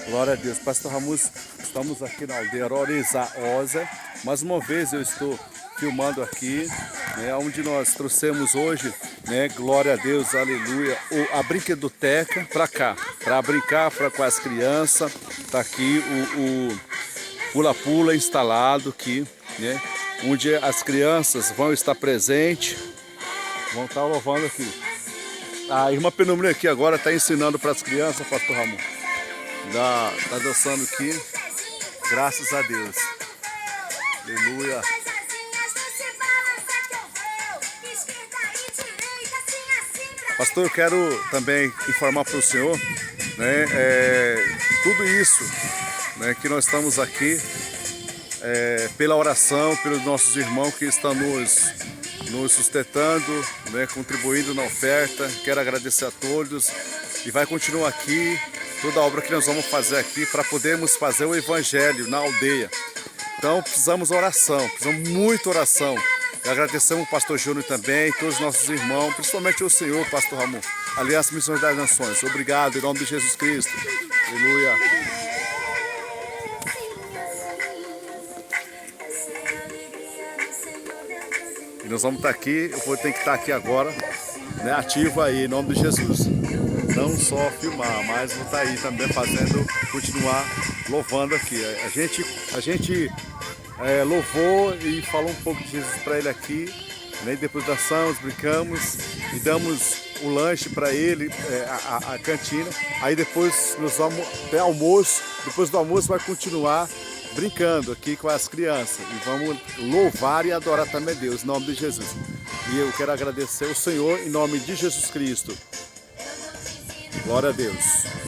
Glória a Deus. Pastor Ramos, estamos aqui na aldeia Orizaosa. Mais uma vez eu estou filmando aqui, né, onde nós trouxemos hoje, né, glória a Deus, aleluia, a brinquedoteca para cá, para brincar com as crianças. Está aqui o pula-pula instalado aqui, né, onde as crianças vão estar presentes, vão estar louvando aqui. A irmã Penumbre aqui agora está ensinando para as crianças, Pastor Ramon. Está dançando aqui, graças a Deus. Aleluia. Pastor, eu quero também informar para o senhor, né, tudo isso, né, que nós estamos aqui, pela oração, pelos nossos irmãos que estão nos sustentando, né, contribuindo na oferta. Quero agradecer a todos e vai continuar aqui toda a obra que nós vamos fazer aqui para podermos fazer o evangelho na aldeia. Então precisamos oração, precisamos muita oração. E agradecemos o pastor Júnior também, todos os nossos irmãos, principalmente o senhor, pastor Ramon, Aliança Missões das Nações. Obrigado, em nome de Jesus Cristo. Aleluia. E nós vamos estar aqui, eu vou ter que estar aqui agora, né, ativo aí, em nome de Jesus. Não só filmar, mas vou estar aí também fazendo, continuar louvando aqui. A gente louvou e falou um pouco de Jesus para ele aqui, né? E depois dançamos, brincamos e damos o lanche para ele, a cantina. Aí depois nós vamos até almoço, depois do almoço vai continuar brincando aqui com as crianças e vamos louvar e adorar também Deus, em nome de Jesus. E eu quero agradecer ao Senhor em nome de Jesus Cristo. Glória a Deus.